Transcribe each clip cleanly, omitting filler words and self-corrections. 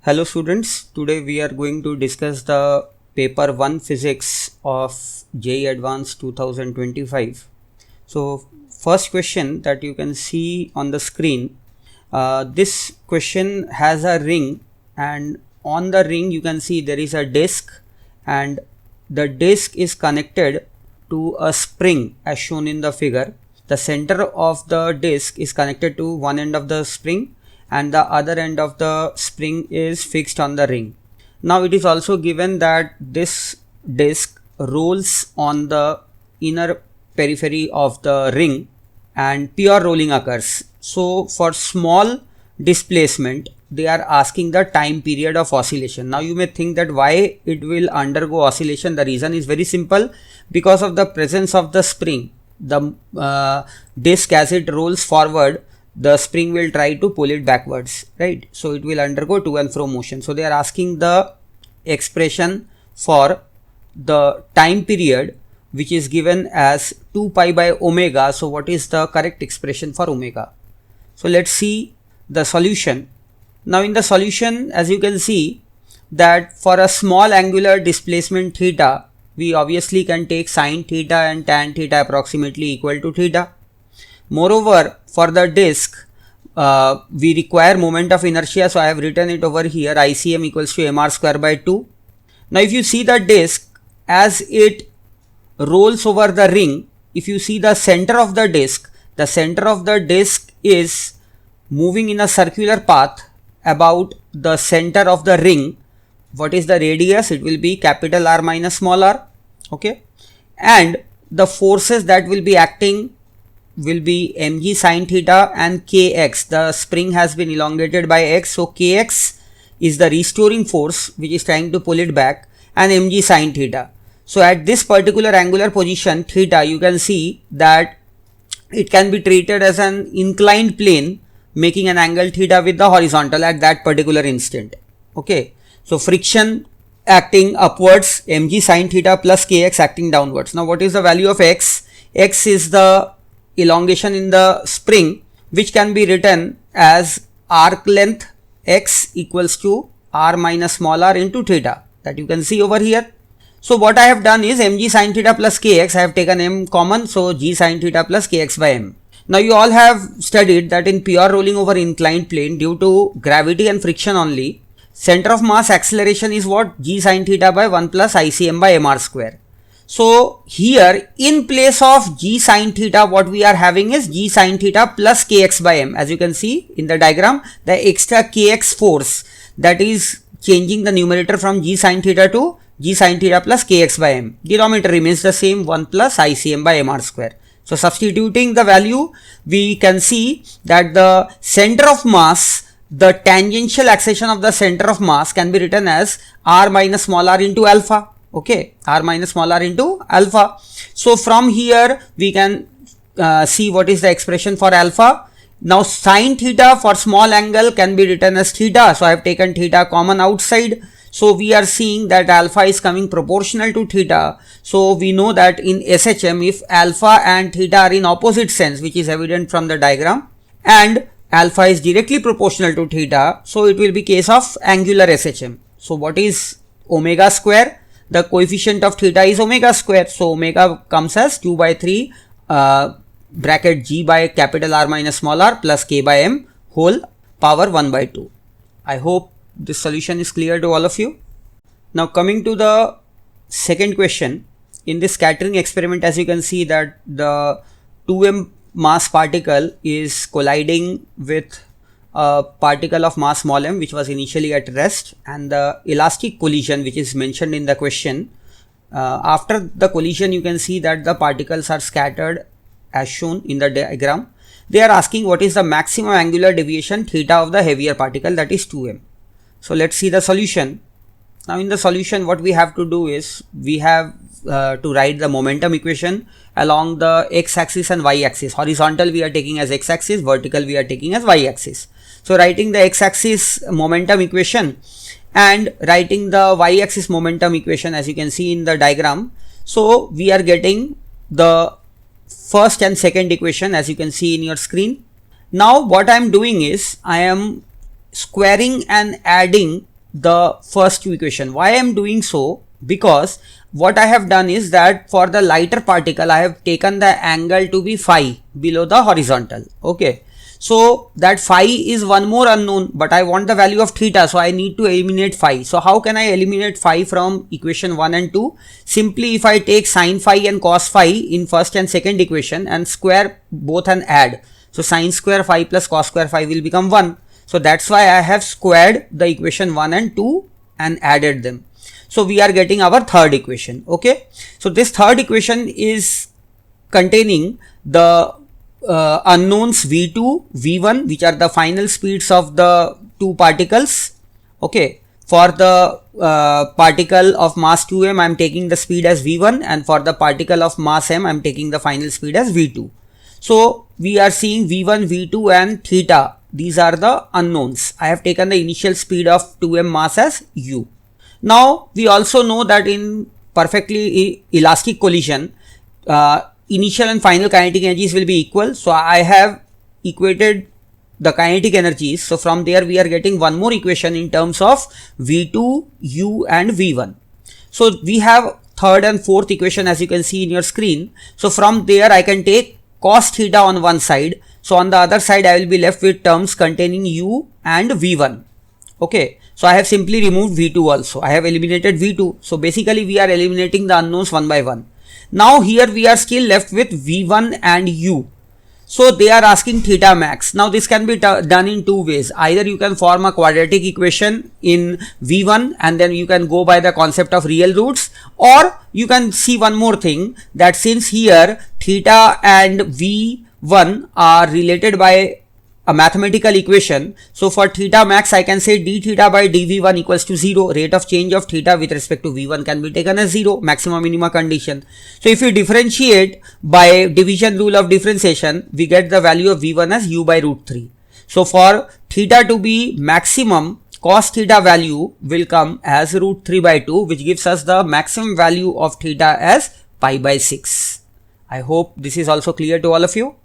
Hello students, today we are going to discuss the paper 1 physics of JEE Advanced 2025. So first question that you can see on the screen, this question has a ring, and on the ring you can see there is a disc, and the disc is connected to a spring as shown in the figure. The center of the disc is connected to one end of the spring and the other end of the spring is fixed on the ring. Now it is also given that this disc rolls on the inner periphery of the ring and pure rolling occurs. So for small displacement they are asking the time period of oscillation. Now you may think that why it will undergo oscillation. The reason is very simple, because of the presence of the spring. The disc, as it rolls forward, the spring will try to pull it backwards, right? So it will undergo to and fro motion. So they are asking the expression for the time period, which is given as 2 pi by omega. So what is the correct expression for omega? So let's see the solution. Now in the solution, as you can see, that for a small angular displacement theta, we obviously can take sine theta and tan theta approximately equal to theta. Moreover, for the disc, we require moment of inertia, so I have written it over here, ICM equals to mr square by 2. Now if you see the disc, as it rolls over the ring, if you see the center of the disc is moving in a circular path about the center of the ring. What is the radius? It will be capital R minus small r, okay? And the forces that will be acting will be mg sine theta and kx. The spring has been elongated by x, so kx is the restoring force which is trying to pull it back, and mg sine theta. So at this particular angular position theta, you can see that it can be treated as an inclined plane making an angle theta with the horizontal at that particular instant, okay? So friction acting upwards, mg sine theta plus kx acting downwards. Now what is the value of x? X is the elongation in the spring, which can be written as arc length x equals to r minus small r into theta, that you can see over here. So what I have done is mg sine theta plus kx, I have taken m common, so g sine theta plus kx by m. Now you all have studied that in pure rolling over inclined plane, due to gravity and friction only, center of mass acceleration is what? G sine theta by 1 plus ICM by mr square. So here in place of g sine theta, what we are having is g sine theta plus kx by m. As you can see in the diagram, the extra kx force that is changing the numerator from g sine theta to g sine theta plus kx by m. Denominator remains the same, 1 plus ICM by mr square. So substituting the value, we can see that the center of mass, the tangential acceleration of the center of mass can be written as r minus small r into alpha. Okay, r minus small r into alpha. So from here we can see what is the expression for alpha. Now sine theta for small angle can be written as theta. So I have taken theta common outside. So we are seeing that alpha is coming proportional to theta. So we know that in SHM, if alpha and theta are in opposite sense, which is evident from the diagram, and alpha is directly proportional to theta, so it will be case of angular SHM. So what is omega square? The coefficient of theta is omega square. So omega comes as 2 by 3 bracket g by capital R minus small r plus k by m whole power 1 by 2. I hope this solution is clear to all of you. Now coming to the second question, in this scattering experiment, as you can see that the 2m mass particle is colliding with a particle of mass small m which was initially at rest, and the elastic collision which is mentioned in the question, after the collision you can see that the particles are scattered as shown in the diagram. They are asking what is the maximum angular deviation theta of the heavier particle, that is 2m. So let's see the solution. Now in the solution, what we have to do is we have to write the momentum equation along the x-axis and y-axis. Horizontal we are taking as x-axis, vertical we are taking as y-axis. So writing the x-axis momentum equation and writing the y-axis momentum equation, as you can see in the diagram. So we are getting the first and second equation, as you can see in your screen. Now what I am doing is I am squaring and adding the first two equation. Why I am doing so? Because what I have done is that for the lighter particle, I have taken the angle to be phi below the horizontal. Okay. So that phi is one more unknown, but I want the value of theta. So I need to eliminate phi. So how can I eliminate phi from equation 1 and 2? Simply if I take sine phi and cos phi in first and second equation and square both and add. So sine square phi plus cos square phi will become 1. So that's why I have squared the equation 1 and 2 and added them. So we are getting our third equation. Okay. So this third equation is containing the unknowns v2, v1, which are the final speeds of the two particles. Okay. For the particle of mass 2m, I am taking the speed as v1, and for the particle of mass m, I am taking the final speed as v2. So we are seeing v1, v2 and theta. These are the unknowns. I have taken the initial speed of 2m mass as u. Now we also know that in perfectly elastic collision, initial and final kinetic energies will be equal. So I have equated the kinetic energies. So from there we are getting one more equation in terms of v2, u and v1. So we have third and fourth equation as you can see in your screen. So from there I can take cos theta on one side. So on the other side I will be left with terms containing u and v1. Okay. So I have simply removed v2 also. I have eliminated v2. So basically we are eliminating the unknowns one by one. Now here we are still left with v1 and u. So they are asking theta max. Now this can be done in two ways. Either you can form a quadratic equation in v1 and then you can go by the concept of real roots, or you can see one more thing, that since here theta and v1 are related by a mathematical equation, so for theta max I can say d theta by dv1 equals to 0. Rate of change of theta with respect to v1 can be taken as 0, maximum minima condition. So if we differentiate by division rule of differentiation, we get the value of v1 as u by root 3. So for theta to be maximum, cos theta value will come as root 3 by 2, which gives us the maximum value of theta as pi by 6. I hope this is also clear to all of you.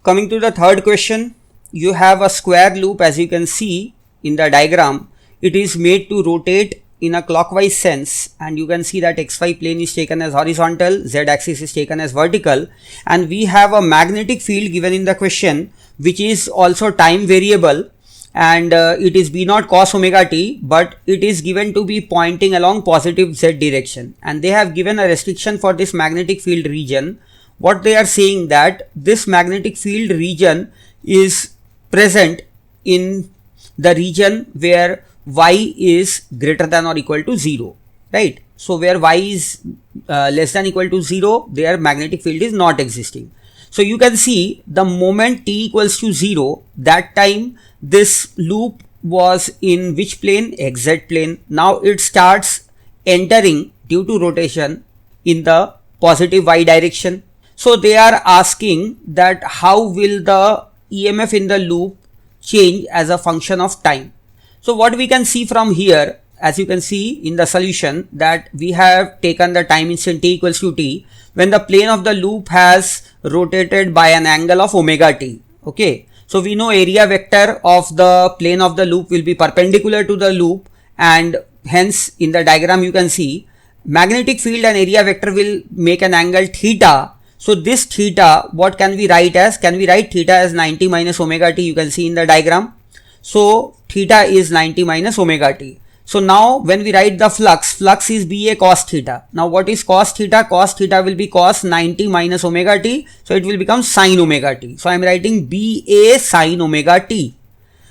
Coming to the third question, you have a square loop as you can see in the diagram. It is made to rotate in a clockwise sense, and you can see that xy plane is taken as horizontal, z axis is taken as vertical, and we have a magnetic field given in the question which is also time variable, and it is b naught cos omega t, but it is given to be pointing along positive z direction, and they have given a restriction for this magnetic field region. What they are saying that this magnetic field region is present in the region where y is greater than or equal to 0, right? So where y is less than equal to 0, their magnetic field is not existing. So you can see the moment t equals to 0, that time this loop was in which plane? XZ plane. Now it starts entering due to rotation in the positive y direction. So they are asking that how will the EMF in the loop change as a function of time. So what we can see from here, as you can see in the solution, that we have taken the time instant t equals to t when the plane of the loop has rotated by an angle of omega t. Okay. So we know area vector of the plane of the loop will be perpendicular to the loop, and hence in the diagram you can see magnetic field and area vector will make an angle theta. So this theta, what can we write as? Can we write theta as 90 minus omega t? You can see in the diagram. So theta is 90 minus omega t. So now when we write the flux is BA cos theta. Now what is cos theta? Cos theta will be cos 90 minus omega t. So it will become sin omega t. So I am writing BA sin omega t.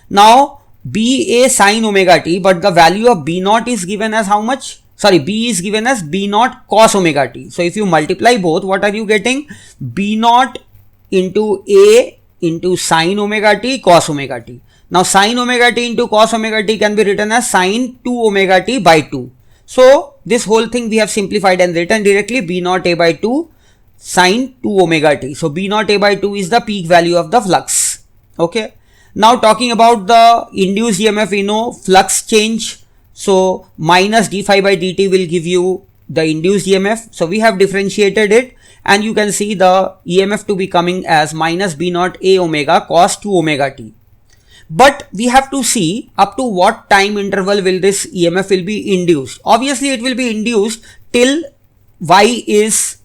Now BA sin omega t, but the value of B naught is given as how much? Sorry, B is given as B naught cos omega t. So if you multiply both, what are you getting? B naught into A into sin omega t cos omega t. Now sin omega t into cos omega t can be written as sin 2 omega t by 2. So this whole thing we have simplified and written directly B naught A by 2 sin 2 omega t. So B naught A by 2 is the peak value of the flux. Okay. Now talking about the induced EMF, we know flux change. So minus d phi by dt will give you the induced EMF. So we have differentiated it, and you can see the EMF to be coming as minus B naught A omega cos 2 omega t. But we have to see up to what time interval will this EMF will be induced. Obviously it will be induced till Y is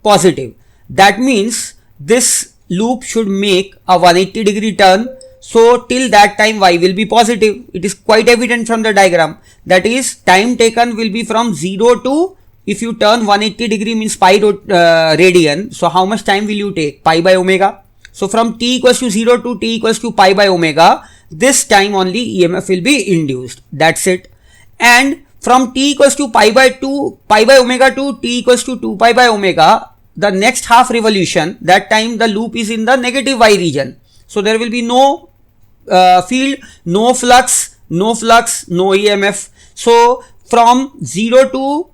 positive. That means this loop should make a 180 degree turn. So till that time Y will be positive. It is quite evident from the diagram. That is, time taken will be from 0 to, if you turn 180 degree means pi radian. So how much time will you take? Pi by omega. So from t equals to 0 to t equals to pi by omega, this time only EMF will be induced. That's it. And from t equals to pi by omega to t equals to 2 pi by omega, the next half revolution, that time the loop is in the negative Y region. So there will be no field, no flux, no EMF. So from 0 to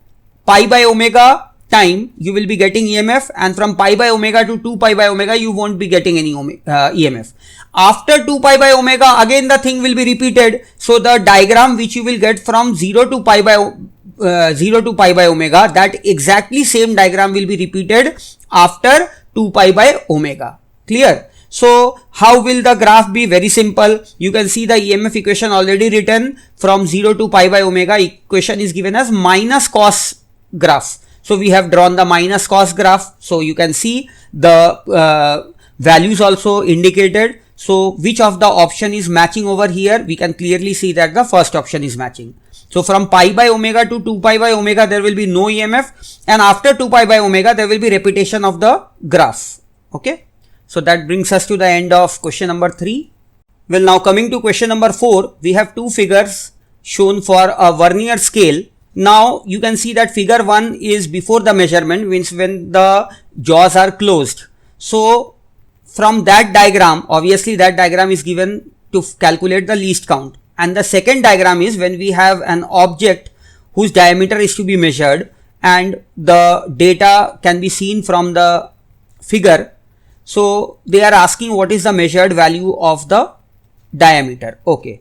pi by omega time you will be getting EMF, and from pi by omega to 2 pi by omega you won't be getting any EMF. After 2 pi by omega again the thing will be repeated. So the diagram which you will get from 0 to pi by omega, that exactly same diagram will be repeated after 2 pi by omega. Clear? So how will the graph be? Very simple. You can see the EMF equation already written. From 0 to pi by omega, equation is given as minus cos graph. So we have drawn the minus cos graph. So you can see the values also indicated. So which of the option is matching over here? We can clearly see that the first option is matching. So from pi by omega to 2 pi by omega there will be no EMF, and after 2 pi by omega there will be repetition of the graph. Okay. So that brings us to the end of question number 3. Well, now coming to question number 4, we have two figures shown for a vernier scale. Now you can see that figure 1 is before the measurement, means when the jaws are closed. So from that diagram, obviously that diagram is given to calculate the least count. And the second diagram is when we have an object whose diameter is to be measured and the data can be seen from the figure. So they are asking what is the measured value of the diameter. Okay.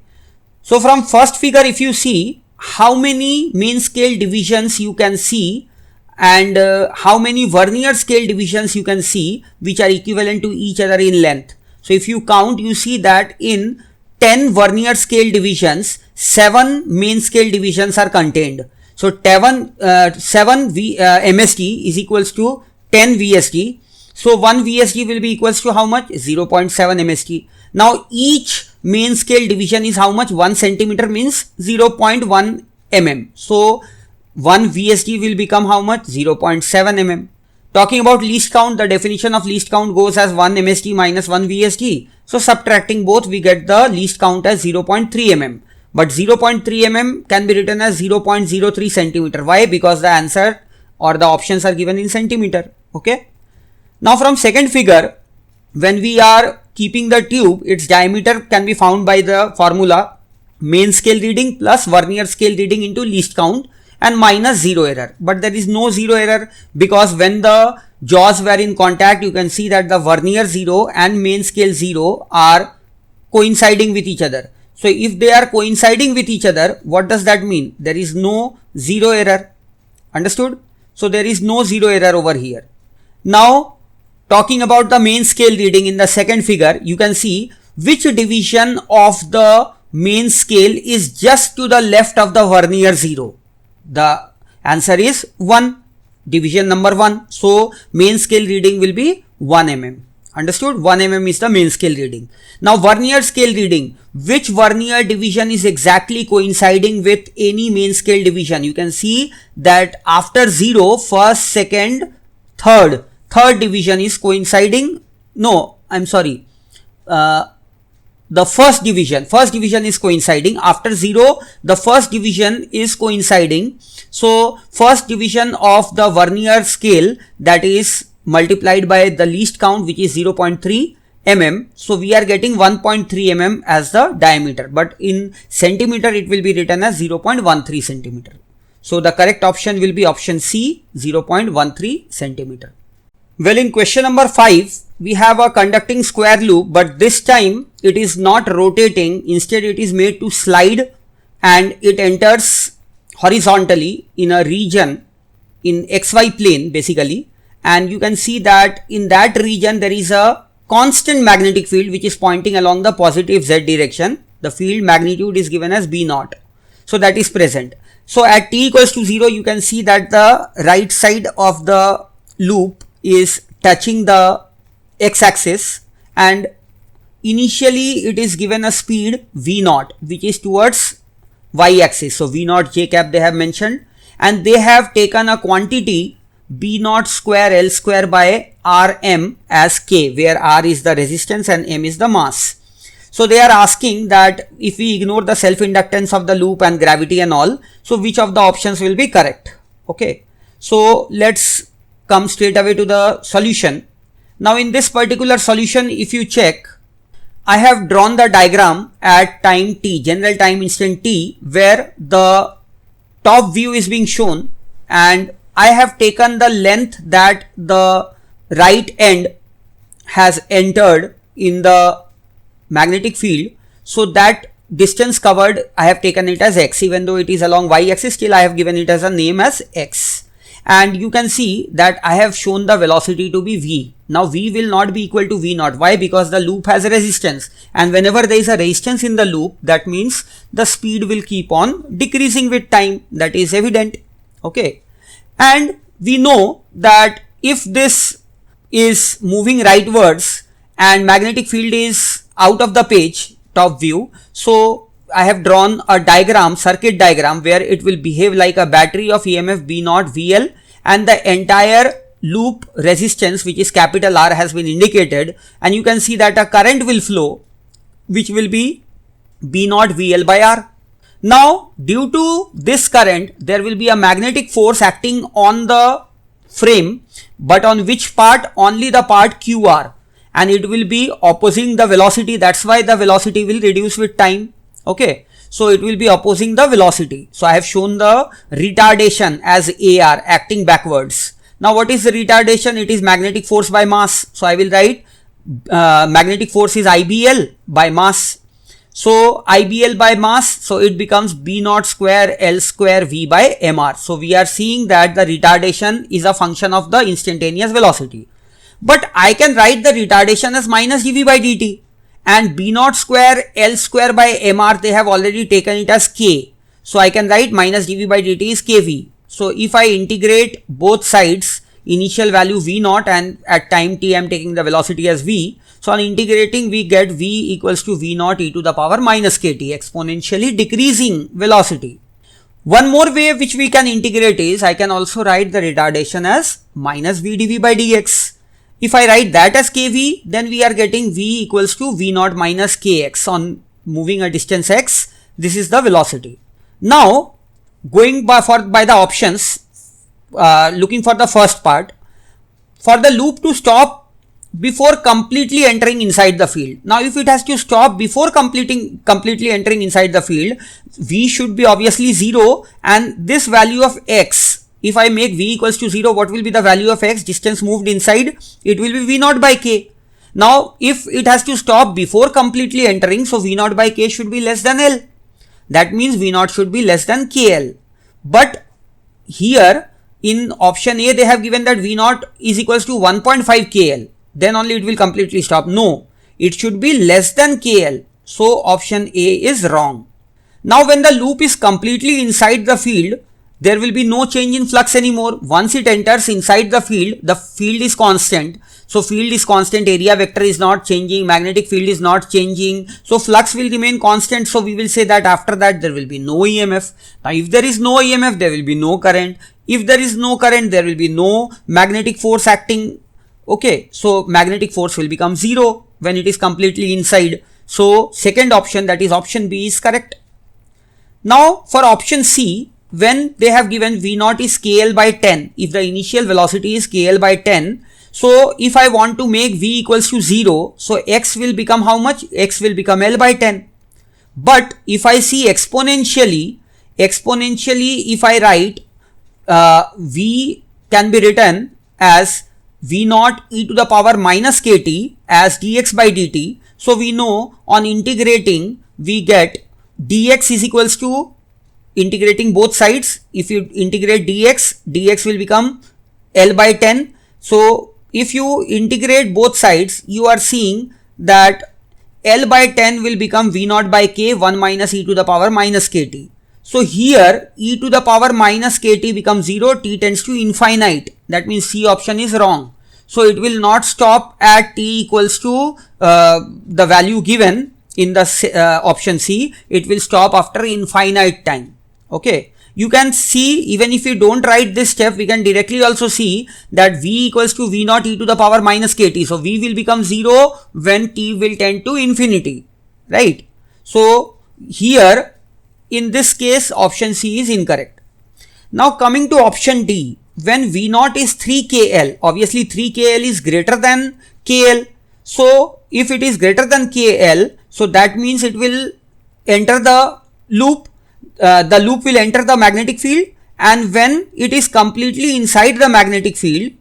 So from first figure, if you see how many main scale divisions you can see and how many vernier scale divisions you can see which are equivalent to each other in length. So if you count, you see that in 10 vernier scale divisions, 7 main scale divisions are contained. So 7 MSD is equals to 10 VSD. So 1 VSD will be equals to how much? 0.7 MSD. Now each main scale division is how much? 1 centimeter means 0.1 mm. So 1 VSD will become how much? 0.7 mm. Talking about least count, the definition of least count goes as 1 MSD minus 1 VSD. So subtracting both, we get the least count as 0.3 mm. But 0.3 mm can be written as 0.03 centimeter. Why? Because the answer or the options are given in centimeter. Okay. Now from second figure, when we are keeping the tube, its diameter can be found by the formula main scale reading plus vernier scale reading into least count and minus zero error. But there is no zero error because when the jaws were in contact, you can see that the vernier 0 and main scale 0 are coinciding with each other. So if they are coinciding with each other, what does that mean? There is no zero error. Understood? So there is no zero error over here. Now talking about the main scale reading in the second figure, you can see which division of the main scale is just to the left of the vernier 0. The answer is 1, division number 1. So main scale reading will be 1 mm. Understood? 1 mm is the main scale reading. Now vernier scale reading, which vernier division is exactly coinciding with any main scale division? You can see that after 0, first, second, third division is coinciding. No, I'm sorry. The first division is coinciding. After 0, the first division is coinciding. So first division of the vernier scale, that is multiplied by the least count, which is 0.3 mm. So we are getting 1.3 mm as the diameter, but in centimeter it will be written as 0.13 centimeter. So the correct option will be option C, 0.13 centimeter. Well, in question number 5, we have a conducting square loop, but this time it is not rotating. Instead, it is made to slide and it enters horizontally in a region in XY plane basically. And you can see that in that region there is a constant magnetic field which is pointing along the positive z direction. The field magnitude is given as B naught. So that is present. So at t equals to 0, you can see that the right side of the loop is touching the x-axis, and initially it is given a speed v naught which is towards y-axis. So v naught j cap they have mentioned, and they have taken a quantity b naught square L square by Rm as k, where R is the resistance and M is the mass. So they are asking that if we ignore the self-inductance of the loop and gravity and all, so which of the options will be correct? Okay, so let's come straight away to the solution. Now in this particular solution, if you check, I have drawn the diagram at time t, general time instant t, where the top view is being shown, and I have taken the length that the right end has entered in the magnetic field. So that distance covered, I have taken it as x. Even though it is along y-axis, still I have given it as a name as x. And you can see that I have shown the velocity to be v. Now v will not be equal to v naught. Why? Because the loop has a resistance, and whenever there is a resistance in the loop, that means the speed will keep on decreasing with time. That is evident. Okay, and we know that if this is moving rightwards and magnetic field is out of the page, top view, so I have drawn a diagram, circuit diagram, where it will behave like a battery of EMF B naught VL, and the entire loop resistance, which is capital R, has been indicated, and you can see that a current will flow which will be B naught VL by R. Now due to this current, there will be a magnetic force acting on the frame, but on which part? Only the part QR, and it will be opposing the velocity. That's why the velocity will reduce with time. Okay, so it will be opposing the velocity. So I have shown the retardation as AR, acting backwards. Now what is the retardation? It is magnetic force by mass. So I will write magnetic force is IBL by mass. So IBL by mass, so it becomes B naught square L square V by MR. So we are seeing that the retardation is a function of the instantaneous velocity. But I can write the retardation as minus dV by dt, and B naught square L square by MR, they have already taken it as K. So I can write minus dV by dt is kV. So if I integrate both sides, initial value V naught, and at time t I am taking the velocity as V. So on integrating, we get V equals to V naught e to the power minus kt, exponentially decreasing velocity. One more way which we can integrate is, I can also write the retardation as minus V dV by dx. If I write that as kV, then we are getting V equals to V naught minus kx. On moving a distance x, this is the velocity. Now going by the options, looking for the first part, for the loop to stop before completely entering inside the field. Now if it has to stop before completely entering inside the field, V should be obviously 0, and this value of x, if I make V equals to 0, what will be the value of x? Distance moved inside, it will be V naught by k. Now if it has to stop before completely entering, so V naught by k should be less than L. That means V naught should be less than KL. But here in option A, they have given that V naught is equals to 1.5 KL. Then only it will completely stop. No, it should be less than KL. So option A is wrong. Now when the loop is completely inside the field, there will be no change in flux anymore. Once it enters inside the field is constant. So field is constant, area vector is not changing, magnetic field is not changing. So flux will remain constant. So we will say that after that there will be no EMF. Now if there is no EMF, there will be no current. If there is no current, there will be no magnetic force acting. Okay, so magnetic force will become 0 when it is completely inside. So second option, that is option B, is correct. Now for option C, when they have given V naught is KL by 10, if the initial velocity is KL by 10, so if I want to make V equals to 0, so X will become how much? X will become L by 10. But if I see exponentially if I write V can be written as V naught e to the power minus kt as dx by dt. So we know on integrating we get dx is equals to, integrating both sides, if you integrate dx will become L by 10. So if you integrate both sides, you are seeing that L by 10 will become V naught by K 1 minus e to the power minus kt. So here e to the power minus kt becomes 0, t tends to infinite. That means C option is wrong. So it will not stop at t equals to the value given in the option C. It will stop after infinite time. Okay. You can see, even if you don't write this step, we can directly also see that V equals to V naught e to the power minus kt. So V will become 0 when t will tend to infinity, right? So here in this case option C is incorrect. Now coming to option D, when V naught is 3KL, obviously 3KL is greater than KL. So if it is greater than KL, so that means it will enter the loop. The loop will enter the magnetic field, and when it is completely inside the magnetic field,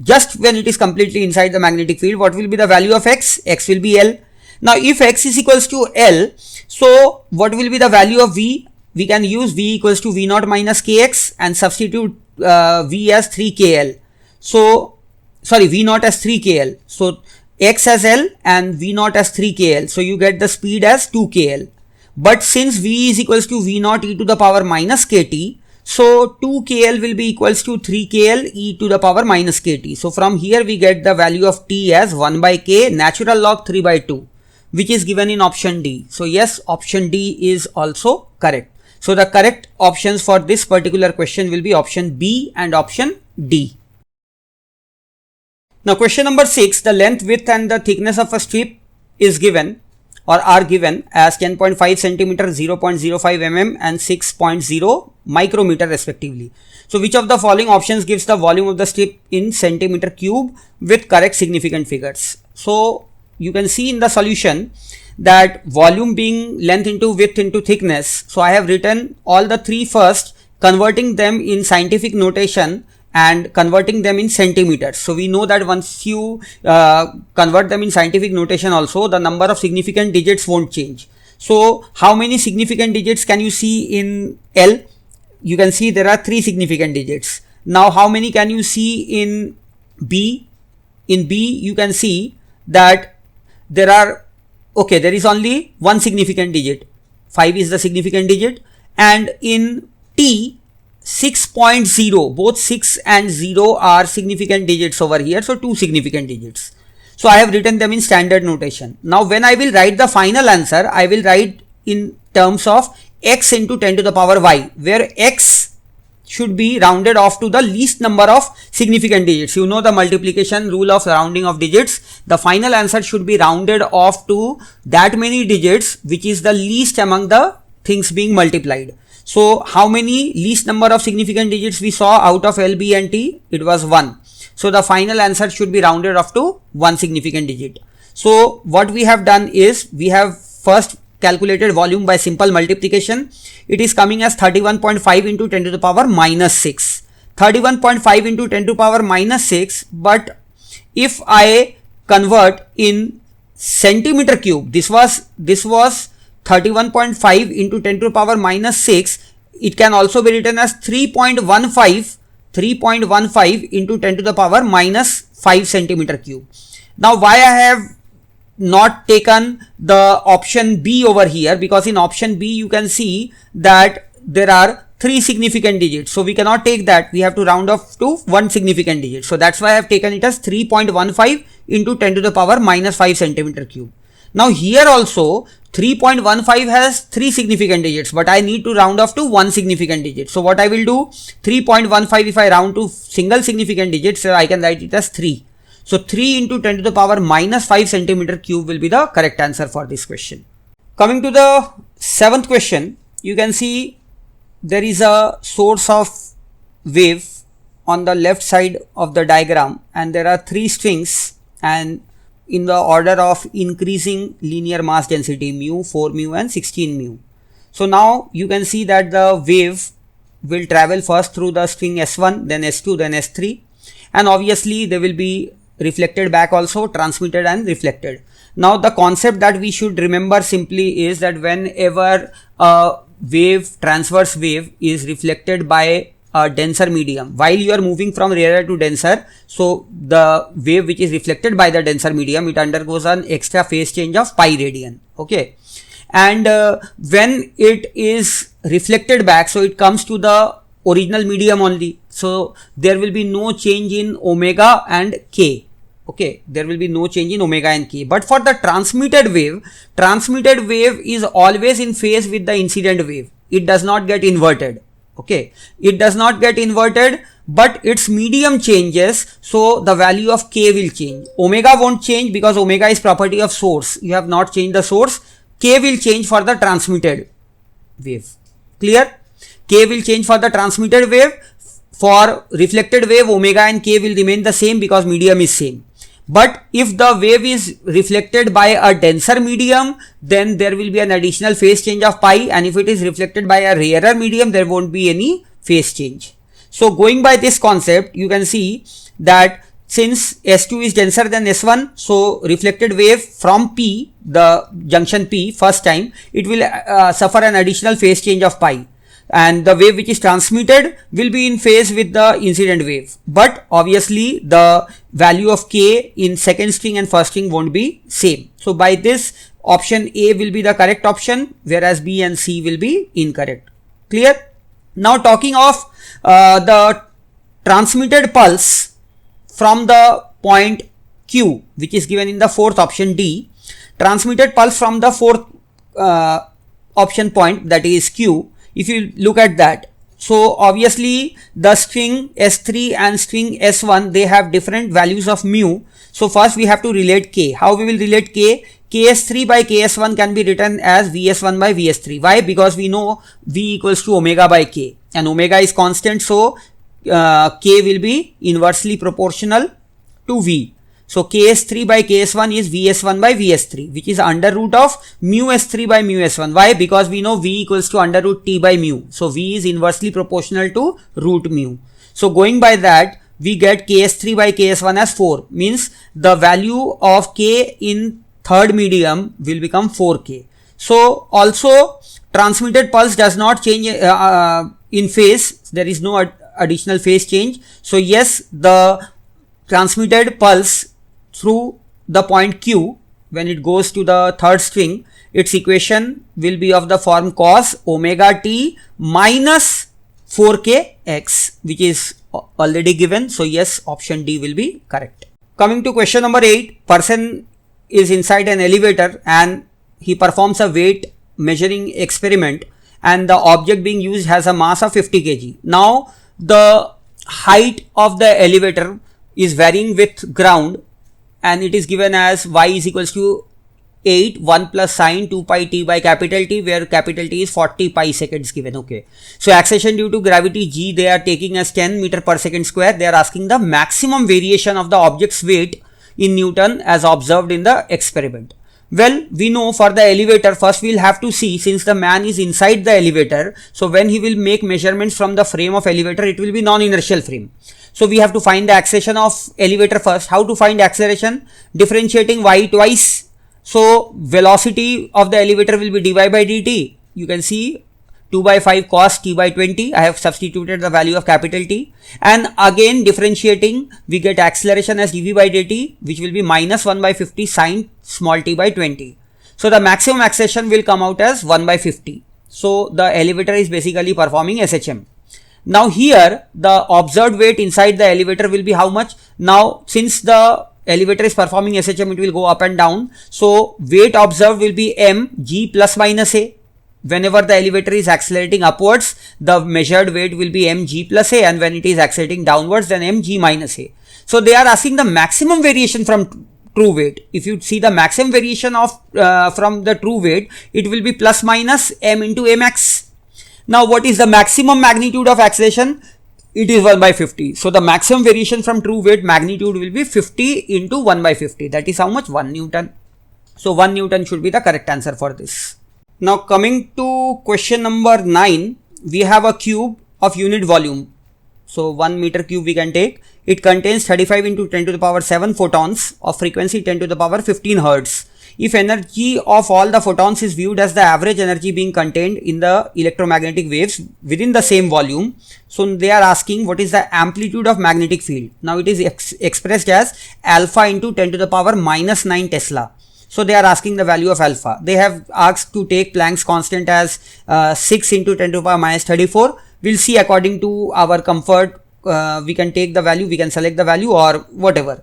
just when it is completely inside the magnetic field, what will be the value of X? X will be L. Now if X is equals to L, so what will be the value of V? We can use V equals to V naught minus Kx and substitute V as 3KL. So sorry, V naught as 3KL. So X as L and V naught as 3KL. So you get the speed as 2KL. But since V is equals to V naught e to the power minus kt, so 2KL will be equals to 3KL e to the power minus kt. So from here we get the value of t as 1 by k natural log 3 by 2, which is given in option D. So yes, option D is also correct. So the correct options for this particular question will be option B and option D. Now question number 6, the length, width and the thickness of a strip is given or are given as 10.5 centimeter, 0.05 mm and 6.0 micrometer respectively. So which of the following options gives the volume of the strip in centimeter cube with correct significant figures? So you can see in the solution that volume being length into width into thickness. So I have written all the three first, converting them in scientific notation and converting them in centimeters. So we know that once you convert them in scientific notation also, the number of significant digits won't change. So how many significant digits can you see in L? You can see there are 3 significant digits. Now how many can you see in B? In B you can see that there are, okay, there is only 1 significant digit. 5 is the significant digit, and in T 6.0, both 6 and 0 are significant digits over here, so 2 significant digits. So I have written them in standard notation. Now when I will write the final answer, I will write in terms of x into 10 to the power y, where x should be rounded off to the least number of significant digits. You know the multiplication rule of rounding of digits. The final answer should be rounded off to that many digits which is the least among the things being multiplied. So how many least number of significant digits we saw out of L, B and T? It was 1. So the final answer should be rounded off to 1 significant digit. So what we have done is, we have first calculated volume by simple multiplication. It is coming as 31.5 into 10 to the power minus 6. 31.5 into 10 to the power minus 6. But if I convert in centimeter cube, this was 31.5 into 10 to the power minus 6. It can also be written as 3.15 into 10 to the power minus 5 centimeter cube. Now why I have not taken the option B over here? Because in option B you can see that there are 3 significant digits. So we cannot take that. We have to round off to 1 significant digit. So that's why I have taken it as 3.15 into 10 to the power minus 5 centimeter cube. Now here also 3.15 has 3 significant digits, but I need to round off to 1 significant digit. So what I will do, 3.15 if I round to single significant digits, I can write it as 3. So 3 into 10 to the power minus 5 centimeter cube will be the correct answer for this question. Coming to the 7th question, you can see there is a source of wave on the left side of the diagram, and there are 3 strings and in the order of increasing linear mass density, mu, 4 mu and 16 mu. So now you can see that the wave will travel first through the string S1, then S2, then S3, and obviously they will be reflected back also, transmitted and reflected. Now the concept that we should remember simply is that whenever a wave, transverse wave is reflected by a denser medium. While you are moving from rarer to denser, so the wave which is reflected by the denser medium, it undergoes an extra phase change of pi radian. Okay, and when it is reflected back, so it comes to the original medium only. So there will be no change in omega and k. Okay, there will be no change in omega and k. But for the transmitted wave is always in phase with the incident wave. It does not get inverted. Okay, it does not get inverted, but its medium changes, so the value of k will change. Omega won't change because omega is property of source. You have not changed the source. K will change for the transmitted wave. Clear? K will change for the transmitted wave. For reflected wave, omega and k will remain the same because medium is same. But if the wave is reflected by a denser medium, then there will be an additional phase change of pi, and if it is reflected by a rarer medium, there won't be any phase change. So going by this concept, you can see that since S2 is denser than S1, so reflected wave from P, the junction P first time, it will suffer an additional phase change of pi. And the wave which is transmitted will be in phase with the incident wave. But obviously the value of k in second string and first string won't be same. So by this, option A will be the correct option, whereas B and C will be incorrect. Clear? Now talking of the transmitted pulse from the point Q, which is given in the fourth option D, transmitted pulse from the fourth option point, that is Q. If you look at that, so obviously the string S3 and string S1, they have different values of mu. So first we have to relate k. How we will relate k? Ks3 by Ks1 can be written as Vs1 by Vs3. Why? Because we know V equals to omega by k, and omega is constant, so k will be inversely proportional to V. So Ks3 by Ks1 is Vs1 by Vs3, which is under root of mu S3 by mu S1. Why? Because we know V equals to under root T by mu. So V is inversely proportional to root mu. So going by that, we get Ks3 by Ks1 as 4. Means the value of K in third medium will become 4K. So also transmitted pulse does not change in phase. There is no additional phase change. So yes, the transmitted pulse through the point Q, when it goes to the third string, its equation will be of the form cos omega t minus 4kx, which is already given. So yes, option D will be correct. Coming to question number 8, person is inside an elevator and he performs a weight measuring experiment, and the object being used has a mass of 50 kg. Now the height of the elevator is varying with ground, and it is given as y is equals to 8 1 plus sine 2 pi t by capital T, where capital T is 40 pi seconds given. Okay, so acceleration due to gravity g they are taking as 10 meter per second square. They are asking the maximum variation of the object's weight in Newton as observed in the experiment. Well, we know for the elevator, first we'll have to see, since the man is inside the elevator, so when he will make measurements from the frame of elevator, it will be non-inertial frame. So we have to find the acceleration of elevator first. How to find acceleration? Differentiating y twice. So velocity of the elevator will be dy by dt. You can see 2 by 5 cos t by 20. I have substituted the value of capital T. And again differentiating, we get acceleration as dv by dt, which will be minus 1 by 50 sine small t by 20. So the maximum acceleration will come out as 1 by 50. So the elevator is basically performing SHM. Now here the observed weight inside the elevator will be how much? Now since the elevator is performing SHM, it will go up and down. So weight observed will be m g plus minus a. Whenever the elevator is accelerating upwards, the measured weight will be mg plus a, and when it is accelerating downwards, then mg minus a. So they are asking the maximum variation from true weight. If you see the maximum variation of from the true weight, it will be plus minus m into mx. Now what is the maximum magnitude of acceleration? It is 1 by 50. So the maximum variation from true weight magnitude will be 50 into 1 by 50. That is how much? 1 Newton. So 1 Newton should be the correct answer for this. Now coming to question number 9, we have a cube of unit volume. So 1 meter cube we can take. It contains 35 into 10 to the power 7 photons of frequency 10 to the power 15 hertz. if energy of all the photons is viewed as the average energy being contained in the electromagnetic waves within the same volume, so they are asking what is the amplitude of magnetic field. Now it is expressed as alpha into 10 to the power minus 9 Tesla. So they are asking the value of alpha. They have asked to take Planck's constant as 6 into 10 to the power minus 34. We'll see according to our comfort. We can take the value, we can select the value or whatever.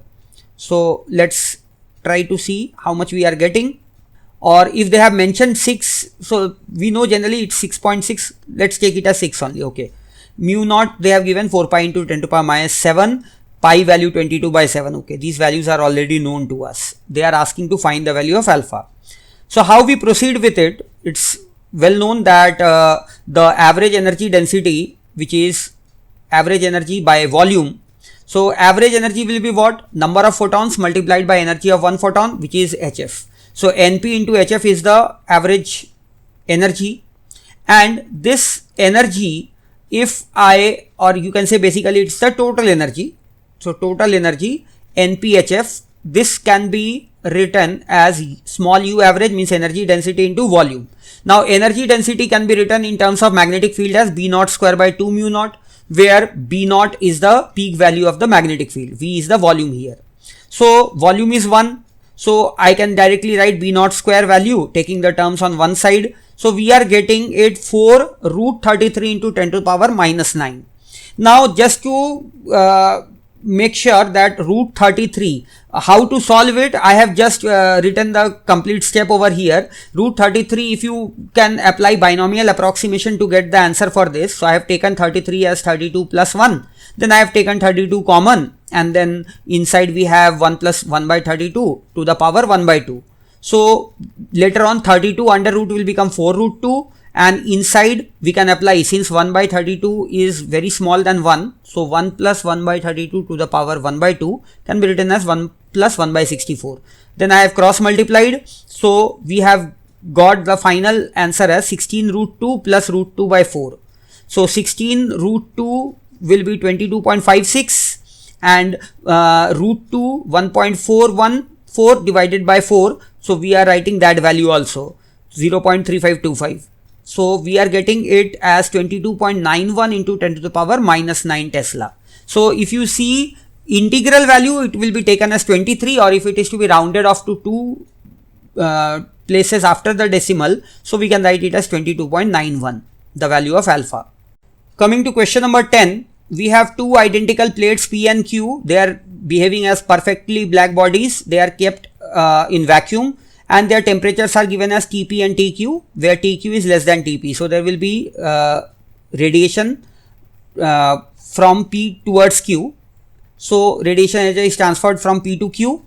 So let's try to see how much we are getting. Or if they have mentioned 6, so we know generally it's 6.6. Let's take it as 6 only. Okay. Mu naught they have given 4 pi into 10 to the power minus 7. Pi value 22 by 7. Okay. These values are already known to us. They are asking to find the value of alpha. So how we proceed with it? It's well known that the average energy density, which is average energy by volume. So average energy will be what? Number of photons multiplied by energy of one photon, which is HF. So NP into HF is the average energy, and this energy, if I, or you can say basically it's the total energy. So total energy NPHF, this can be written as small u average, means energy density into volume. Now energy density can be written in terms of magnetic field as B naught square by 2 mu naught, where B naught is the peak value of the magnetic field, V is the volume here. So volume is 1, so I can directly write B naught square value taking the terms on one side. So we are getting it 4 root 33 into 10 to the power minus 9. Now just to make sure that root 33, how to solve it, I have just written the complete step over here. Root 33, if you can apply binomial approximation to get the answer for this. So I have taken 33 as 32 plus 1, then I have taken 32 common, and then inside we have 1 plus 1 by 32 to the power 1 by 2. So later on 32 under root will become 4 root 2, and inside we can apply, since 1 by 32 is very small than 1, so 1 plus 1 by 32 to the power 1 by 2 can be written as 1 plus 1 by 64. Then I have cross multiplied, so we have got the final answer as 16 root 2 plus root 2 by 4. So 16 root 2 will be 22.56, and root 2 1.414 divided by 4, so we are writing that value also, 0.3525. So we are getting it as 22.91 into 10 to the power minus 9 Tesla. So if you see integral value, it will be taken as 23, or if it is to be rounded off to 2 places after the decimal, so we can write it as 22.91, the value of alpha. Coming to question number 10, we have two identical plates P and Q. They are behaving as perfectly black bodies. They are kept in vacuum, and their temperatures are given as Tp and Tq, where Tq is less than Tp. So there will be radiation from P towards Q. So radiation energy is transferred from P to Q,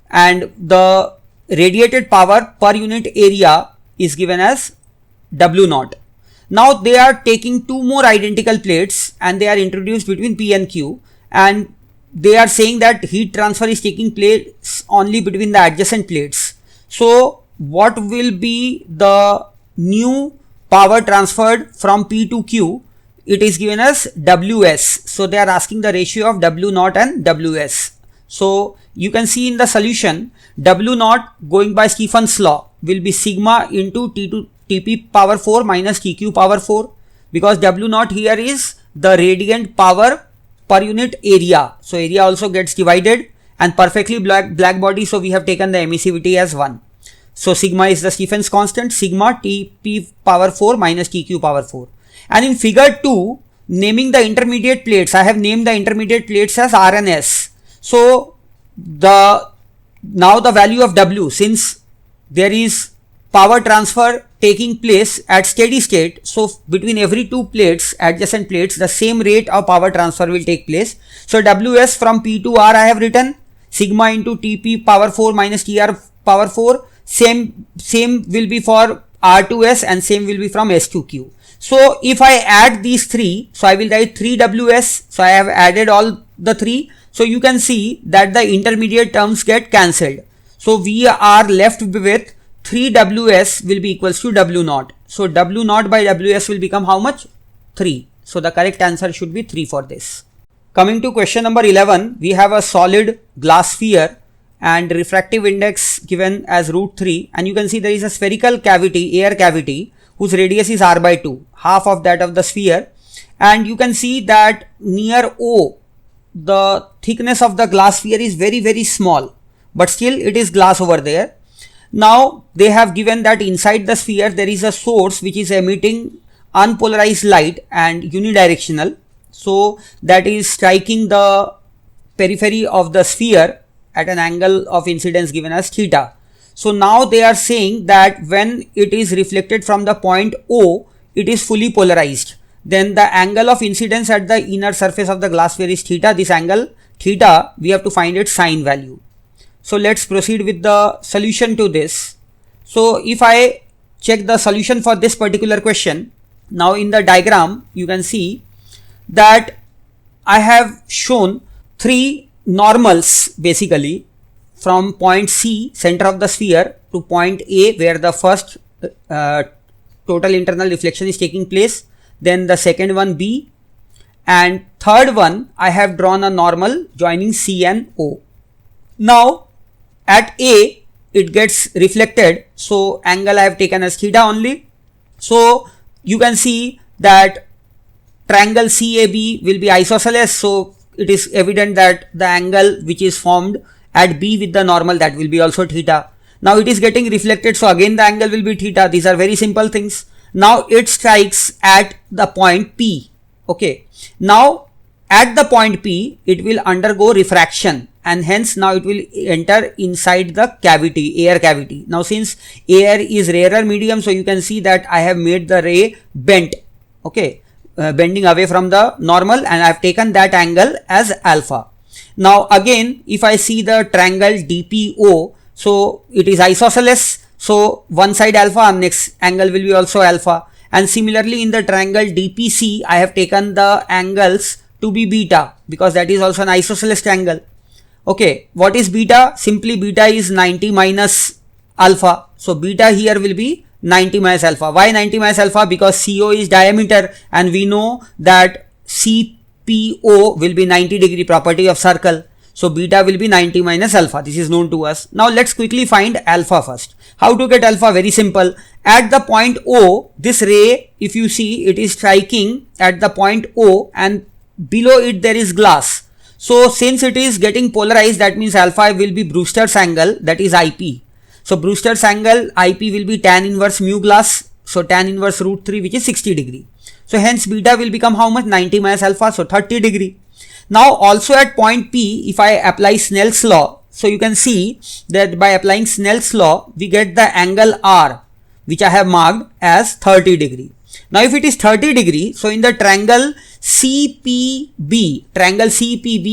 and the radiated power per unit area is given as W naught. Now they are taking two more identical plates and they are introduced between P and Q, and they are saying that heat transfer is taking place only between the adjacent plates. So what will be the new power transferred from P to Q? It is given as Ws. So they are asking the ratio of W naught and Ws. So you can see in the solution, W naught going by Stephen's law will be sigma into Tp power 4 minus Tq power 4, because W naught here is the radiant power per unit area. So area also gets divided, and perfectly black body, so we have taken the emissivity as 1. So sigma is the Stephen's constant, sigma Tp power 4 minus Tq power 4. And in figure 2, naming the intermediate plates, I have named the intermediate plates as R and S. So now the value of W, since there is power transfer taking place at steady state, so between every two plates, adjacent plates, the same rate of power transfer will take place. So Ws from P to R I have written, sigma into Tp power 4 minus Tr power 4, same will be for R to S, and same will be from S to Q. So if I add these three, so I will write 3 Ws, so I have added all the three. So you can see that the intermediate terms get cancelled. So we are left with 3 Ws will be equals to W naught. So W naught by Ws will become how much? 3. So the correct answer should be 3 for this. Coming to question number 11, we have a solid glass sphere, and refractive index given as √3, and you can see there is a spherical cavity, air cavity, whose radius is r by 2, half of that of the sphere, and you can see that near O the thickness of the glass sphere is very small, but still it is glass over there. Now they have given that inside the sphere there is a source which is emitting unpolarized light and unidirectional, so that is striking the periphery of the sphere at an angle of incidence given as theta. So now they are saying that when it is reflected from the point O, it is fully polarized. Then the angle of incidence at the inner surface of the glass sphere is theta. This angle theta, we have to find its sine value. So let's proceed with the solution to this. So if I check the solution for this particular question, now in the diagram you can see that I have shown three normals basically from point C, center of the sphere, to point A where the first total internal reflection is taking place, then the second one B, and third one I have drawn a normal joining C and O. Now at A it gets reflected, so angle I have taken as theta only. So you can see that triangle CAB will be isosceles, so it is evident that the angle which is formed at B with the normal, that will be also theta. Now it is getting reflected, so again the angle will be theta. These are very simple things. Now it strikes at the point P. Okay. Now at the point P it will undergo refraction, and hence now it will enter inside the cavity, air cavity. Now since air is rarer medium, so you can see that I have made the ray bent, okay, bending away from the normal, and I have taken that angle as alpha. Now again if I see the triangle DPO, so it is isosceles, so one side alpha and next angle will be also alpha, and similarly in the triangle DPC I have taken the angles to be beta because that is also an isosceles triangle. Okay, what is beta? Simply beta is 90 minus alpha, so beta here will be 90 minus alpha. Why 90 minus alpha? Because CO is diameter, and we know that CPO will be 90 degree, property of circle. So beta will be 90 minus alpha. This is known to us. Now let's quickly find alpha first. How to get alpha? Very simple. At the point O, this ray, if you see, it is striking at the point O, and below it there is glass. So since it is getting polarized, that means alpha will be Brewster's angle, that is IP. So Brewster's angle IP will be tan inverse mu glass, so tan inverse √3, which is 60 degree. So hence beta will become how much? 90 minus alpha, so 30 degree. Now also at point P, if I apply Snell's law, so you can see that by applying Snell's law we get the angle R, which I have marked as 30 degree. Now if it is 30 degree, so in the triangle CPB,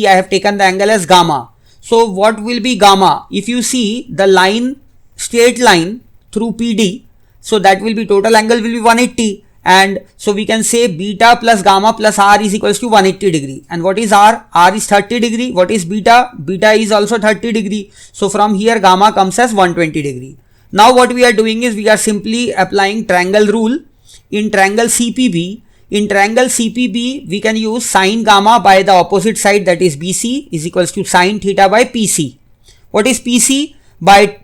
I have taken the angle as gamma. So what will be gamma? If you see the line, straight line through PD, so that will be, total angle will be 180, and so we can say beta plus gamma plus R is equals to 180 degree. And what is R? R is 30 degree. What is beta? Beta is also 30 degree. So from here gamma comes as 120 degree. Now what we are doing is we are simply applying triangle rule in triangle CPB. In triangle CPB we can use sine gamma by the opposite side, that is BC, is equals to sine theta by PC. What is PC? By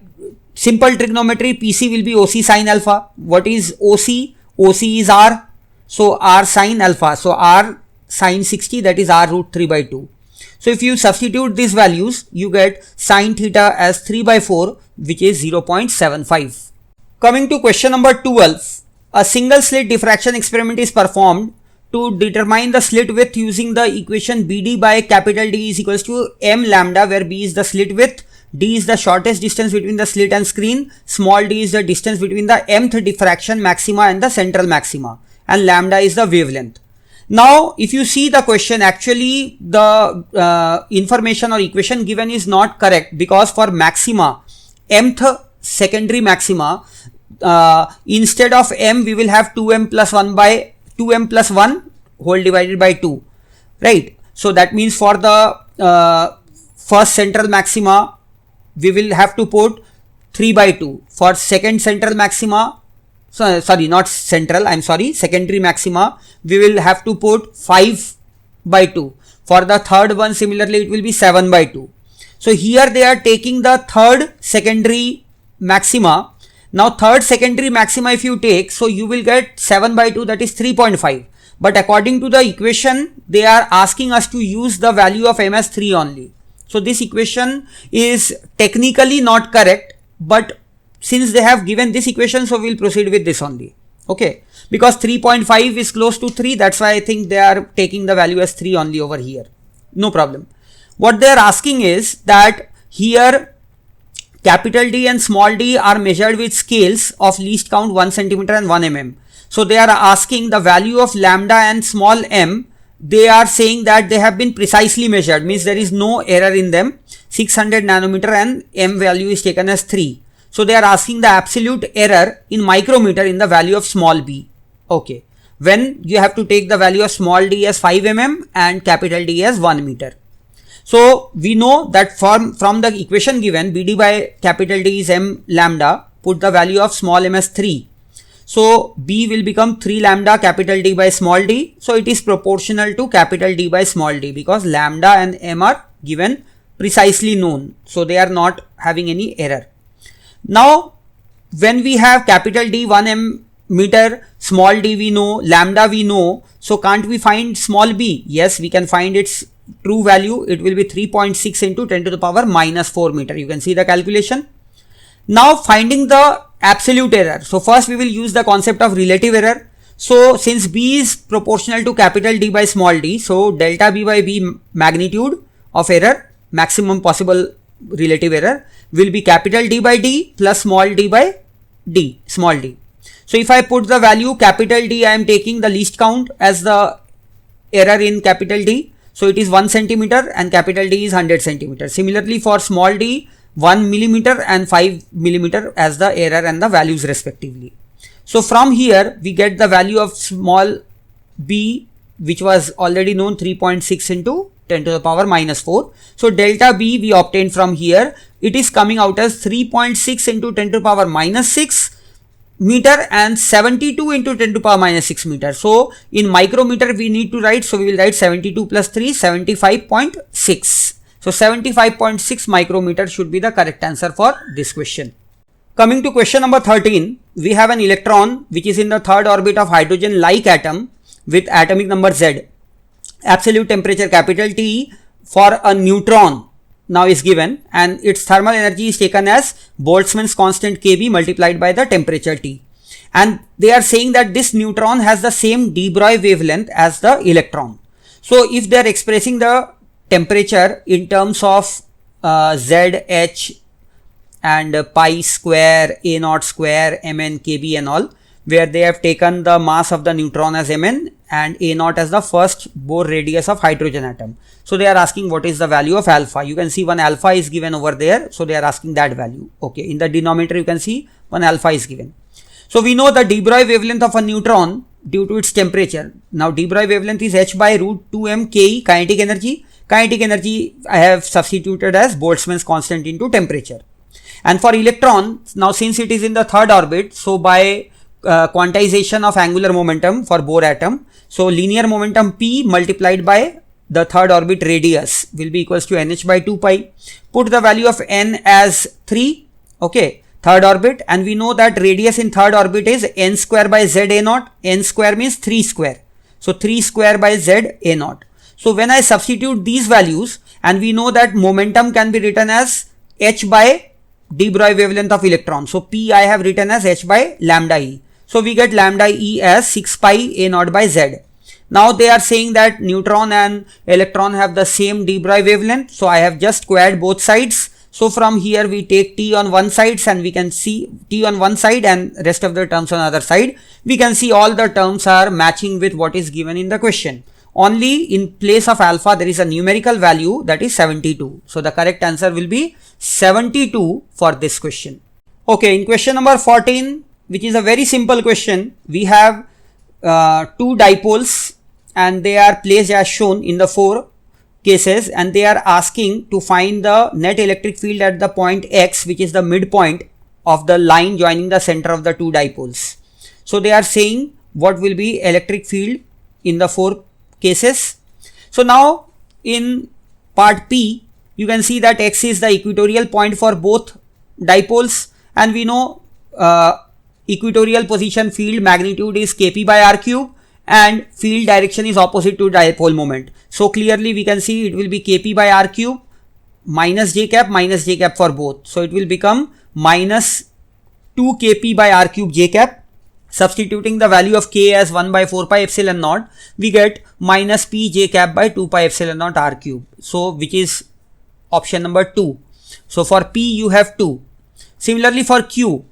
simple trigonometry, PC will be OC sine alpha. What is OC? OC is R, so R sine alpha, so R sine 60, that is R √3 by 2. So if you substitute these values, you get sine theta as 3 by 4, which is 0.75. Coming to question number 12, a single slit diffraction experiment is performed to determine the slit width using the equation BD by capital D is equals to m lambda, where B is the slit width, D is the shortest distance between the slit and screen, small d is the distance between the mth diffraction maxima and the central maxima, and lambda is the wavelength. Now if you see the question, actually the information or equation given is not correct, because for maxima, mth secondary maxima, instead of m we will have 2m plus 1 whole divided by 2, right? So that means for the first central maxima we will have to put 3 by 2. For second central maxima, secondary maxima, we will have to put 5 by 2. For the third one, similarly, it will be 7 by 2. So here they are taking the third secondary maxima. Now third secondary maxima if you take, so you will get 7 by 2, that is 3.5. But according to the equation, they are asking us to use the value of m as 3 only. So this equation is technically not correct, but since they have given this equation, so we'll proceed with this only. Okay, because 3.5 is close to 3, that's why I think they are taking the value as 3 only over here. No problem. What they are asking is that here capital D and small d are measured with scales of least count 1 centimeter and 1 mm. So they are asking the value of lambda and small m. They are saying that they have been precisely measured, means there is no error in them. 600 nanometer and m value is taken as 3. So they are asking the absolute error in micrometer in the value of small b. Okay. When you have to take the value of small d as 5 mm and capital D as 1 meter. So we know that from the equation given, BD by capital D is m lambda, put the value of small m as 3. So B will become 3 lambda capital D by small d. So it is proportional to capital D by small d because lambda and m are given precisely known. So they are not having any error. Now when we have capital D 1 m meter, small d we know, lambda we know. So can't we find small b? Yes, we can find its true value. It will be 3.6 into 10 to the power minus 4 meter. You can see the calculation. Now finding the absolute error. So first we will use the concept of relative error. So since b is proportional to capital D by small d, so delta b by b magnitude of error, maximum possible relative error, will be capital D by d plus small d by d, small d. So if I put the value capital D, I am taking the least count as the error in capital D. So it is 1 centimeter and capital D is 100 centimeter. Similarly for small d, 1 millimeter and 5 millimeter as the error and the values respectively. So from here we get the value of small b, which was already known, 3.6 into 10 to the power minus 4. So delta b we obtained from here. It is coming out as 3.6 into 10 to the power minus 6 meter and 72 into 10 to the power minus 6 meter. So in micrometer we need to write, so we will write 72 plus 3, 75.6. So 75.6 micrometer should be the correct answer for this question. Coming to question number 13, we have an electron which is in the third orbit of hydrogen-like atom with atomic number Z. Absolute temperature capital T for a neutron now is given and its thermal energy is taken as Boltzmann's constant Kb multiplied by the temperature T. And they are saying that this neutron has the same de Broglie wavelength as the electron. So if they are expressing the temperature in terms of Z, H and pi square, A naught square, Mn, Kb and all, where they have taken the mass of the neutron as Mn and A naught as the first Bohr radius of hydrogen atom. So they are asking what is the value of alpha. You can see one alpha is given over there. So they are asking that value. Okay, in the denominator you can see one alpha is given. So we know the de Broglie wavelength of a neutron due to its temperature. Now de Broglie wavelength is h by root 2m Ke kinetic energy. Kinetic energy I have substituted as Boltzmann's constant into temperature. And for electron, now since it is in the third orbit, so by quantization of angular momentum for Bohr atom, so linear momentum P multiplied by the third orbit radius will be equals to nh by 2 pi. Put the value of n as 3, okay, third orbit, and we know that radius in third orbit is n square by z a naught. N square means 3 square. So 3 square by z a naught. So when I substitute these values, and we know that momentum can be written as h by de Broglie wavelength of electron. So P I have written as h by lambda e. So we get lambda e as 6 pi a naught by z. Now they are saying that neutron and electron have the same de Broglie wavelength. So I have just squared both sides. So from here we take t on one side and we can see t on one side and rest of the terms on the other side. We can see all the terms are matching with what is given in the question. Only in place of alpha there is a numerical value, that is 72. So the correct answer will be 72 for this question. Okay, in question number 14, which is a very simple question, we have two dipoles and they are placed as shown in the 4 cases, and they are asking to find the net electric field at the point X, which is the midpoint of the line joining the center of the two dipoles. So they are saying what will be electric field in the 4 cases. So now in part P, you can see that X is the equatorial point for both dipoles, and we know equatorial position field magnitude is Kp by r cube, and field direction is opposite to dipole moment. So clearly we can see it will be Kp by r cube minus j cap for both. So it will become minus 2 Kp by r cube j cap. Substituting the value of k as 1 by 4 pi epsilon naught, we get minus p j cap by 2 pi epsilon naught r cube. So which is option number 2. So for p you have 2. Similarly for q,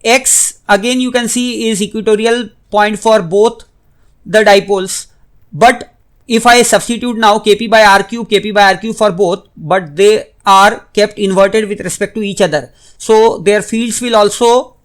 x again you can see is equatorial point for both the dipoles, but if I substitute now Kp by r cube for both, but they are kept inverted with respect to each other, so their fields will also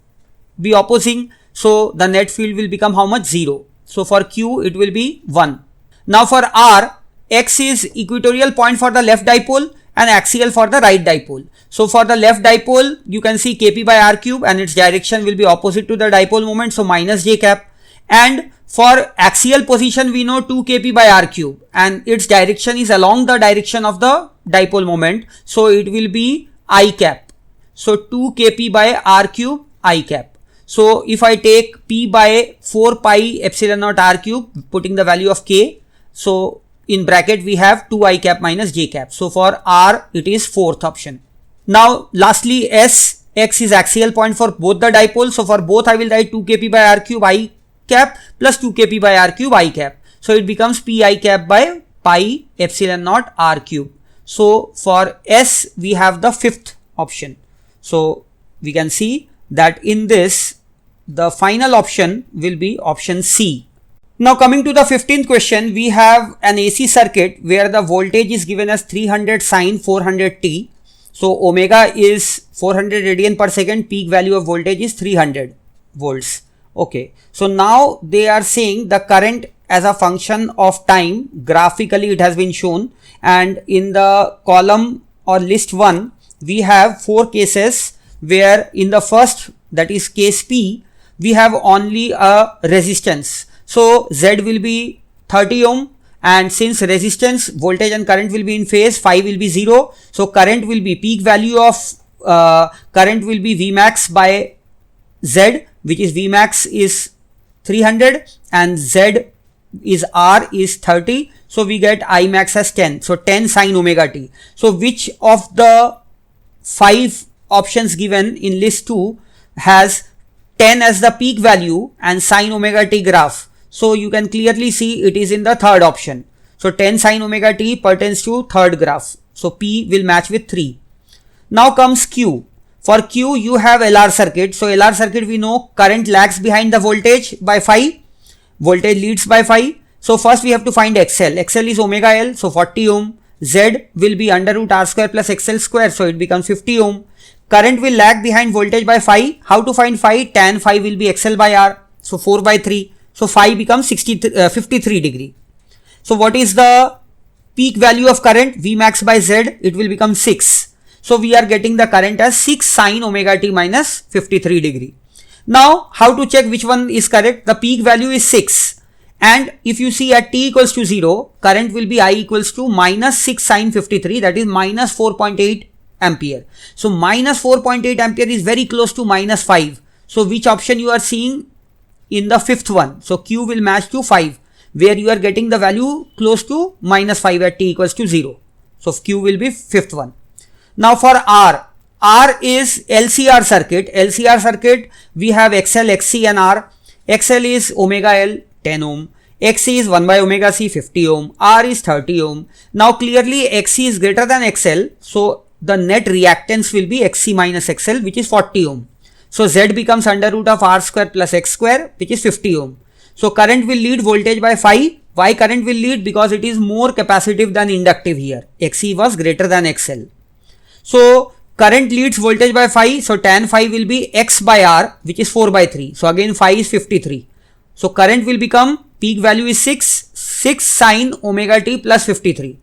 be opposing, so the net field will become how much? 0. So for q it will be 1. Now for r, x is equatorial point for the left dipole and axial for the right dipole. So for the left dipole you can see Kp by r cube and its direction will be opposite to the dipole moment, so minus j cap. And for axial position we know 2 Kp by r cube and its direction is along the direction of the dipole moment, so it will be I cap. So 2 Kp by r cube I cap. So if I take p by 4 pi epsilon naught r cube, putting the value of k, so in bracket we have 2 I cap minus j cap. So for r it is fourth option. Now lastly s, x is axial point for both the dipoles, so for both I will write 2 Kp by r cube I cap plus 2 Kp by r cube I cap. So it becomes p I cap by pi epsilon naught r cube. So for s we have the fifth option. So we can see that in this the final option will be option C. Now coming to the 15th question, we have an AC circuit where the voltage is given as 300 sine 400 t. So omega is 400 radian per second, peak value of voltage is 300 volts. Okay, so now they are saying the current as a function of time, graphically it has been shown, and in the column or list 1 we have 4 cases where in the first, that is case P, we have only a resistance. So Z will be 30 ohm, and since resistance, voltage and current will be in phase, phi will be 0. So current will be, peak value of current will be Vmax by Z, which is Vmax is 300 and Z is R is 30. So we get Imax as 10. So 10 sine omega t. So which of the 5 options given in list 2 has 10 as the peak value and sine omega t graph? So you can clearly see it is in the third option. So 10 sine omega t pertains to third graph. So P will match with 3. Now comes Q. For Q you have LR circuit. So LR circuit we know current lags behind the voltage by phi. Voltage leads by phi. So first we have to find XL. XL is omega L. So 40 ohm. Z will be under root R square plus XL square. So it becomes 50 ohm. Current will lag behind voltage by phi. How to find phi? Tan phi will be XL by R. So 4 by 3. So phi becomes 53 degree. So what is the peak value of current? Vmax by Z, it will become 6. So we are getting the current as 6 sine omega t minus 53 degree. Now how to check which one is correct? The peak value is 6. And if you see at t equals to 0, current will be I equals to minus 6 sine 53, that is minus 4.8 ampere. So minus 4.8 ampere is very close to minus 5. So which option you are seeing? In the fifth one. So Q will match to 5, where you are getting the value close to minus 5 at t equals to 0. So Q will be fifth one. Now for R, R is LCR circuit. LCR circuit we have XL, XC and R. XL is omega L 10 ohm. XC is 1 by omega C 50 ohm. R is 30 ohm. Now clearly XC is greater than XL. So the net reactance will be XC minus XL, which is 40 ohm. So Z becomes under root of R square plus X square, which is 50 ohm. So current will lead voltage by phi. Why current will lead? Because it is more capacitive than inductive here. XC was greater than XL. So current leads voltage by phi. So tan phi will be X by R, which is 4 by 3. So again phi is 53. So current will become, peak value is 6 sine omega t plus 53.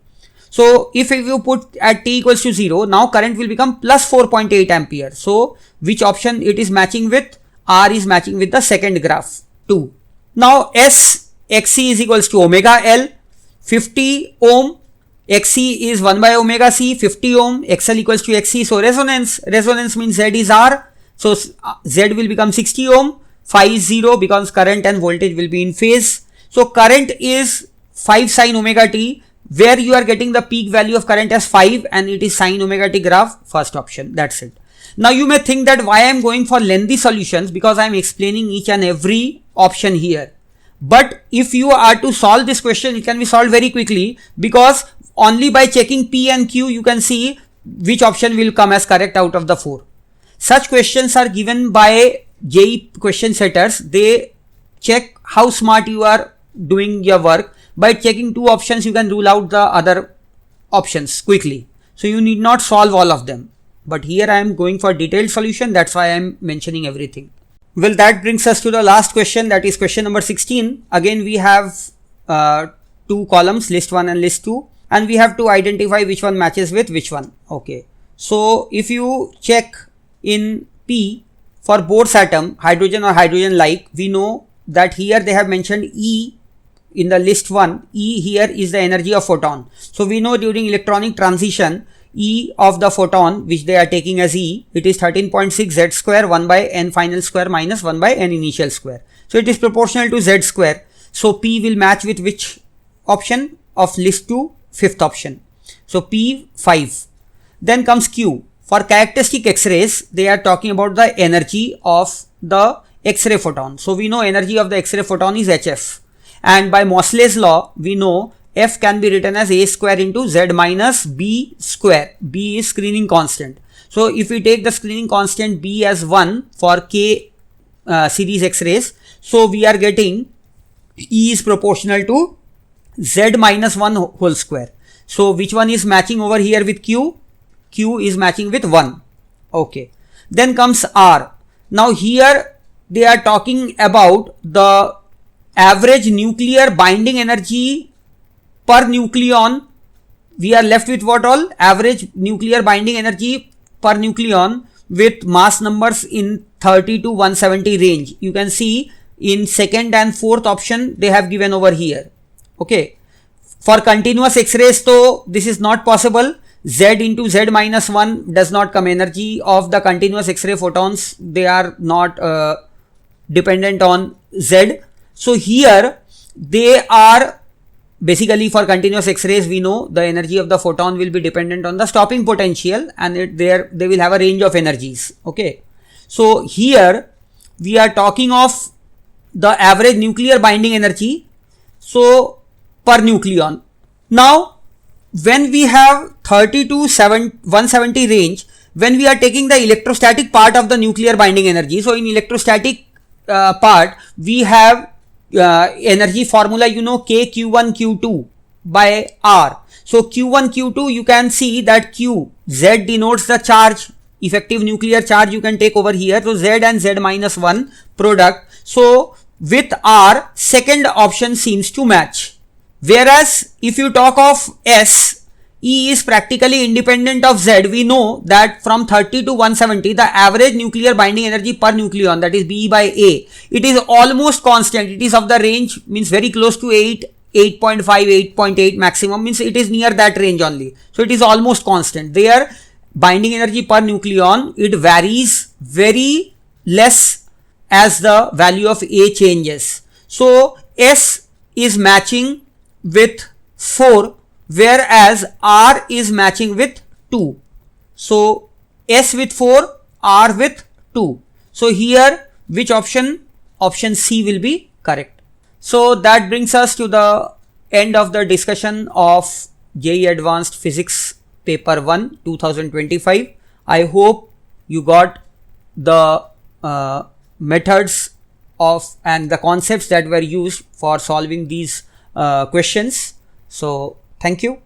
So if you put at t equals to 0, now current will become plus 4.8 ampere. So which option it is matching with? R is matching with the second graph 2. Now S, XC is equals to omega L, 50 ohm XC is 1 by omega C, 50 ohm, XL equals to XC. So resonance means Z is R. So Z will become 60 ohm, phi is 0 because current and voltage will be in phase. So current is 5 sin omega t, where you are getting the peak value of current as 5 and it is sin omega t graph, first option. That's it. Now you may think that why I am going for lengthy solutions, because I am explaining each and every option here. But if you are to solve this question, it can be solved very quickly, because only by checking P and Q you can see which option will come as correct out of the 4. Such questions are given by JEE question setters. They check how smart you are doing your work. By checking 2 options you can rule out the other options quickly. So you need not solve all of them. But here I am going for detailed solution, that's why I am mentioning everything. Well, that brings us to the last question, that is question number 16. Again we have 2 columns, list 1 and list 2, and we have to identify which one matches with which one. Okay, so if you check in P for Bohr's atom, hydrogen or hydrogen like, we know that here they have mentioned E in the list 1. E here is the energy of photon. So we know during electronic transition, E of the photon which they are taking as E, it is 13.6 Z square 1 by N final square minus 1 by N initial square. So it is proportional to Z square. So P will match with which option of list 2? 5th option. So P 5. Then comes Q. For characteristic X-rays, they are talking about the energy of the X-ray photon. So we know energy of the X-ray photon is HF. And by Mosley's law, we know F can be written as A square into Z minus B square. B is screening constant. So if we take the screening constant B as 1 for K series X-rays, so we are getting E is proportional to Z minus 1 whole square. So which one is matching over here with Q? Q is matching with 1. Okay. Then comes R. Now here they are talking about the average nuclear binding energy per nucleon. We are left with what all? Average nuclear binding energy per nucleon with mass numbers in 30 to 170 range. You can see in 2nd and 4th option they have given over here. Okay. For continuous X-rays, though, this is not possible. Z into Z minus 1 does not come. Energy of the continuous X-ray photons, they are not dependent on Z. So here they are basically, for continuous X-rays, we know the energy of the photon will be dependent on the stopping potential, and they will have a range of energies. Okay. So here we are talking of the average nuclear binding energy. So per nucleon. Now when we have 30 to 170 range, when we are taking the electrostatic part of the nuclear binding energy, so in electrostatic part we have energy formula, you know, K Q1 Q2 by R. So Q1 Q2, you can see that Q, Z denotes the charge, effective nuclear charge you can take over here. So Z and Z minus 1 product. So with R, second option seems to match. Whereas if you talk of S, E is practically independent of Z. We know that from 30 to 170, the average nuclear binding energy per nucleon, that is B by A, it is almost constant. It is of the range, means very close to 8, 8.5, 8.8 maximum, means it is near that range only. So it is almost constant. There, binding energy per nucleon, it varies very less as the value of A changes. So S is matching with 4, whereas R is matching with 2. So S with 4, R with 2. So here which option? Option C will be correct. So that brings us to the end of the discussion of JEE Advanced Physics Paper 1 2025. I hope you got the methods of and the concepts that were used for solving these questions. So thank you.